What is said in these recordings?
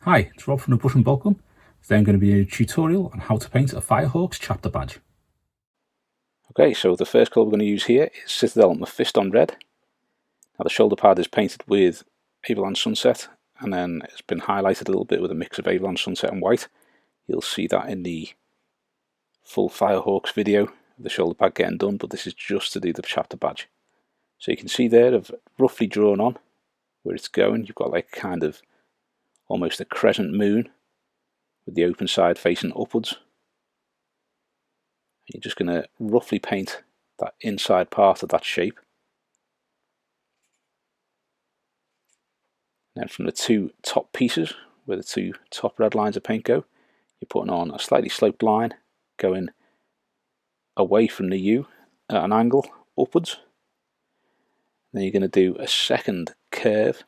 Hi, it's Rob from the Brush and Boltgun. Today I'm going to be doing a tutorial on how to paint a Firehawk's chapter badge. Okay, so the first colour we're going to use here is Citadel Mephiston Red. Now the shoulder pad is painted with Averland Sunset, and then it's been highlighted a little bit with a mix of Averland Sunset and white. You'll see that in the full Firehawks video, the shoulder pad getting done, but this is just to do the chapter badge. So you can see there, I've roughly drawn on where it's going. You've got like kind of almost a crescent moon with the open side facing upwards. You're just going to roughly paint that inside part of that shape. Then from the two top pieces, where the two top red lines of paint go, you're putting on a slightly sloped line going away from the U at an angle upwards. Then you're going to do a second curve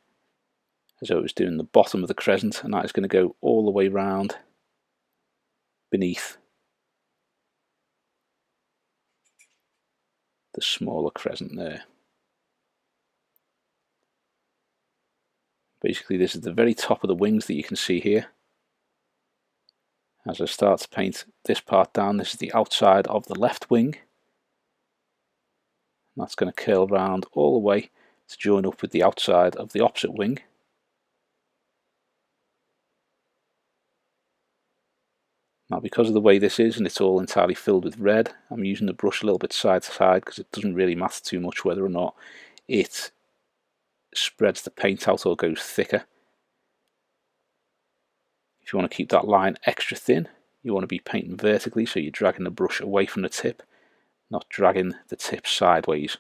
as though it was doing the bottom of the crescent, and that is going to go all the way round beneath the smaller crescent there. Basically this is the very top of the wings that you can see here. As I start to paint this part down, this is the outside of the left wing. And that's going to curl round all the way to join up with the outside of the opposite wing. Now because of the way this is and it's all entirely filled with red, I'm using the brush a little bit side to side because it doesn't really matter too much whether or not it spreads the paint out or goes thicker. If you want to keep that line extra thin, you want to be painting vertically, so you're dragging the brush away from the tip, not dragging the tip sideways.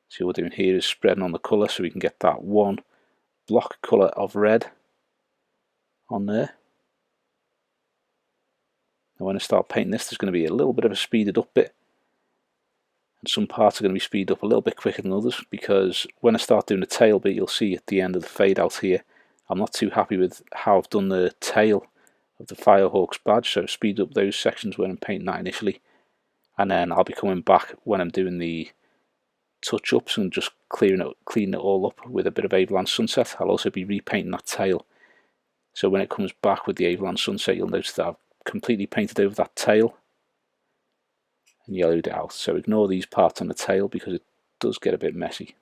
So what we're doing here is spreading on the colour so we can get that one block colour of red on there. Now when I start painting this, there's going to be a little bit of a speeded up bit, and some parts are going to be speeded up a little bit quicker than others, because when I start doing the tail bit, you'll see at the end of the fade out here, I'm not too happy with how I've done the tail of the Firehawks badge, so speed up those sections when I'm painting that initially, and then I'll be coming back when I'm doing the touch-ups and just cleaning it all up with a bit of Averland Sunset. I'll also be repainting that tail, so when it comes back with the Averland Sunset, you'll notice that I've completely painted over that tail and yellowed it out. So ignore these parts on the tail because it does get a bit messy.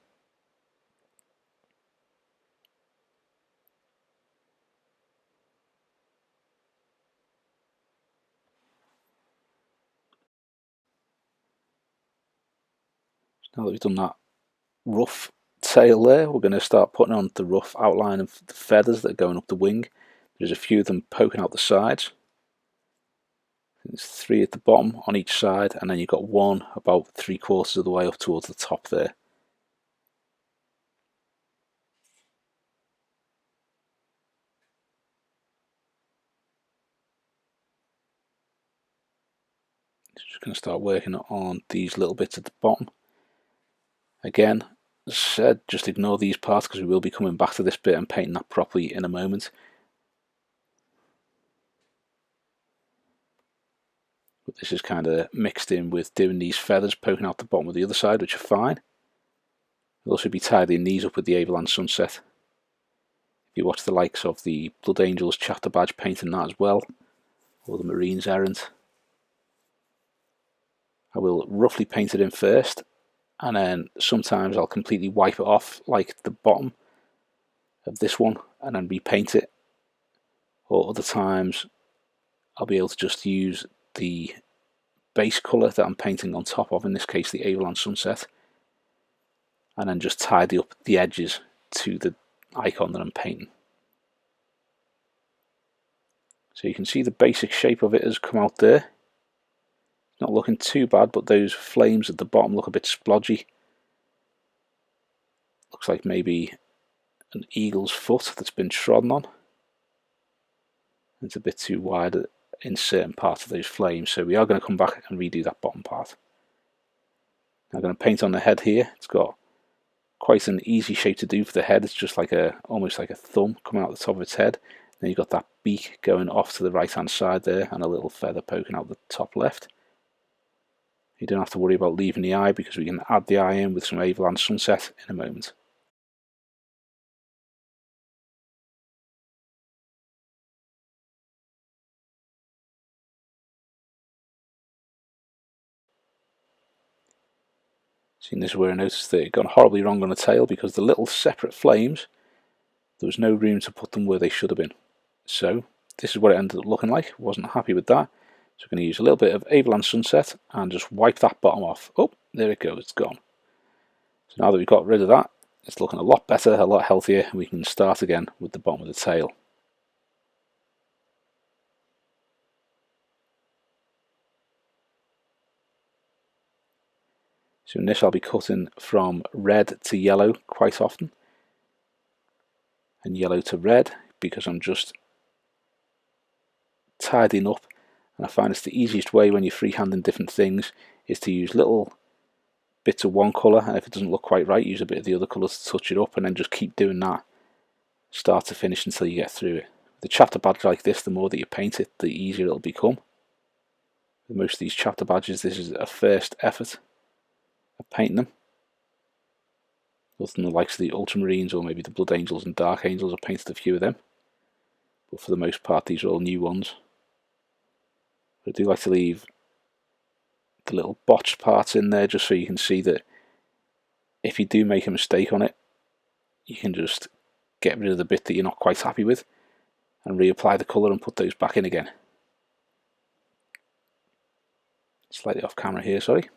Now that we've done that rough tail there, we're going to start putting on the rough outline of the feathers that are going up the wing. There's a few of them poking out the sides. There's 3 at the bottom on each side, and then you've got one about 3/4 of the way up towards the top there. Just going to start working on these little bits at the bottom. Again, as I said, just ignore these parts because we will be coming back to this bit and painting that properly in a moment. But this is kind of mixed in with doing these feathers poking out the bottom of the other side, which are fine. We'll also be tidying these up with the Averland Sunset. If you watch the likes of the Blood Angels chapter badge painting that as well, or the Marines Errant, I will roughly paint it in first, and then sometimes I'll completely wipe it off like the bottom of this one and then repaint it, or other times I'll be able to just use the base colour that I'm painting on top of, in this case the Averland Sunset, and then just tidy up the edges to the icon that I'm painting. So you can see the basic shape of it has come out there. It's not looking too bad, but those flames at the bottom look a bit splodgy. Looks like maybe an eagle's foot that's been trodden on. It's a bit too wide in certain parts of those flames, so we are going to come back and redo that bottom part. Now I'm going to paint on the head here. It's got quite an easy shape to do for the head. It's just like almost like a thumb coming out the top of its head. Then you've got that beak going off to the right hand side there, and a little feather poking out the top left. You don't have to worry about leaving the eye because we can add the eye in with some Averland Sunset in a moment. See, this is where I noticed that it gone horribly wrong on the tail, because the little separate flames, there was no room to put them where they should have been. So this is what it ended up looking like. Wasn't happy with that. So I'm going to use a little bit of Averland Sunset and just wipe that bottom off. Oh, there it goes, it's gone. So now that we've got rid of that, it's looking a lot better, a lot healthier, and we can start again with the bottom of the tail. So in this I'll be cutting from red to yellow quite often, and yellow to red, because I'm just tidying up, and I find it's the easiest way when you're freehanding different things is to use little bits of one colour, and if it doesn't look quite right, use a bit of the other colour to touch it up, and then just keep doing that start to finish until you get through it. With a chapter badge like this, the more that you paint it, the easier it'll become. With most of these chapter badges, this is a first effort of painting them. Other than the likes of the Ultramarines or maybe the Blood Angels and Dark Angels, I've painted a few of them. But for the most part, these are all new ones. But I do like to leave the little botched parts in there just so you can see that if you do make a mistake on it, you can just get rid of the bit that you're not quite happy with and reapply the colour and put those back in again. Slightly off camera here, sorry.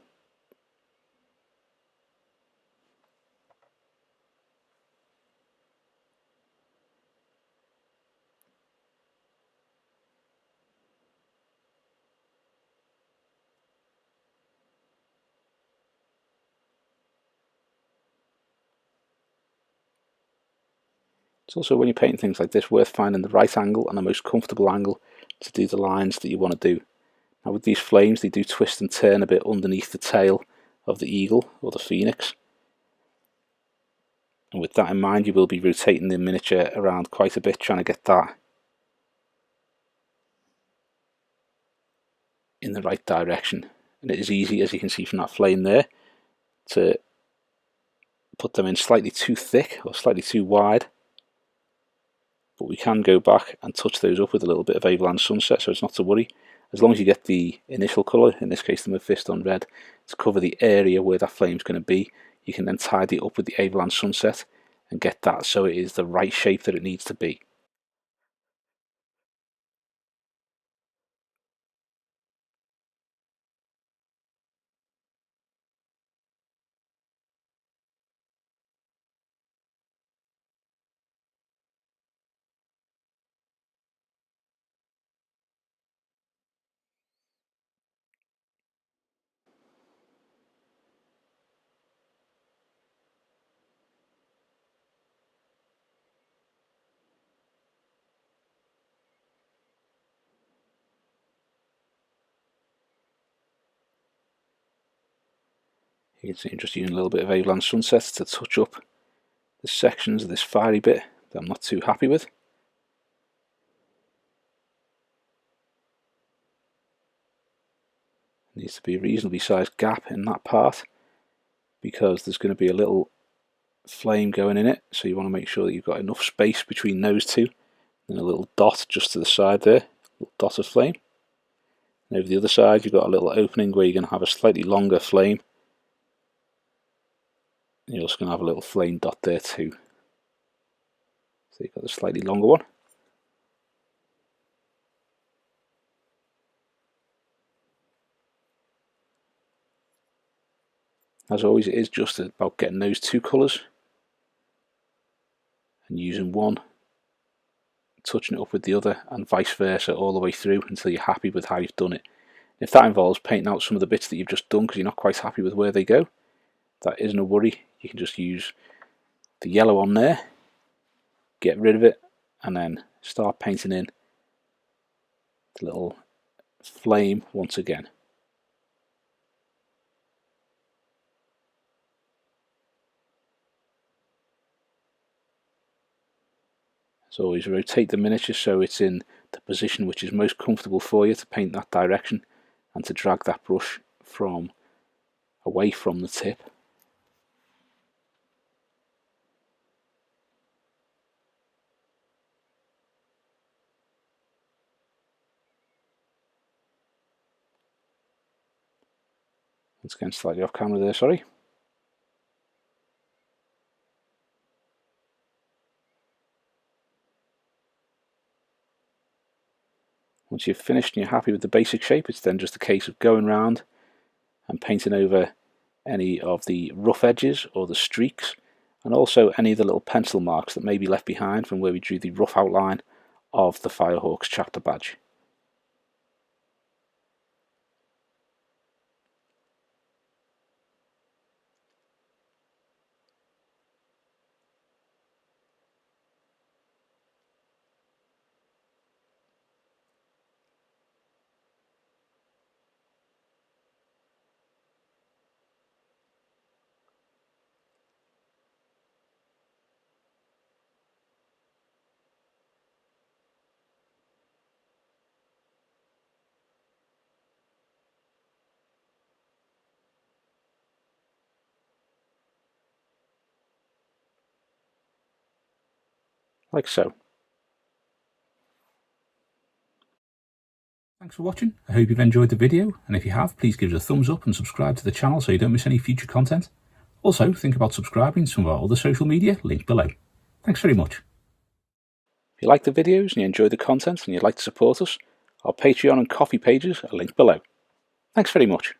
It's also, when you're painting things like this, worth finding the right angle and the most comfortable angle to do the lines that you want to do. Now with these flames, they do twist and turn a bit underneath the tail of the eagle or the phoenix. And with that in mind, you will be rotating the miniature around quite a bit, trying to get that in the right direction. And it is easy, as you can see from that flame there, to put them in slightly too thick or slightly too wide. But we can go back and touch those up with a little bit of Averland Sunset, so it's not to worry. As long as you get the initial colour, in this case the Mephiston Red, to cover the area where that flame's going to be, you can then tidy it up with the Averland Sunset and get that so it is the right shape that it needs to be. You can see I'm just using a little bit of Averland Sunset to touch up the sections of this fiery bit that I'm not too happy with. There needs to be a reasonably sized gap in that part because there's going to be a little flame going in it, so you want to make sure that you've got enough space between those two, and a little dot just to the side there, a little dot of flame. And over the other side you've got a little opening where you're going to have a slightly longer flame. You're also going to have a little flame dot there too. So you've got the slightly longer one. As always, it is just about getting those two colours and using one, touching it up with the other, and vice versa all the way through until you're happy with how you've done it. If that involves painting out some of the bits that you've just done because you're not quite happy with where they go, that isn't a worry. You can just use the yellow on there, get rid of it, and then start painting in the little flame once again. As always, rotate the miniature so it's in the position which is most comfortable for you to paint that direction, and to drag that brush from away from the tip. Once again, slightly off camera there, sorry. Once you've finished and you're happy with the basic shape, it's then just a case of going around and painting over any of the rough edges or the streaks, and also any of the little pencil marks that may be left behind from where we drew the rough outline of the Firehawks chapter badge. Like so. Thanks for watching. I hope you've enjoyed the video, and if you have, please give us a thumbs up and subscribe to the channel so you don't miss any future content. Also, think about subscribing to some of our other social media, linked below. Thanks very much. If you like the videos and you enjoy the content and you'd like to support us, our Patreon and Ko-fi pages are linked below. Thanks very much.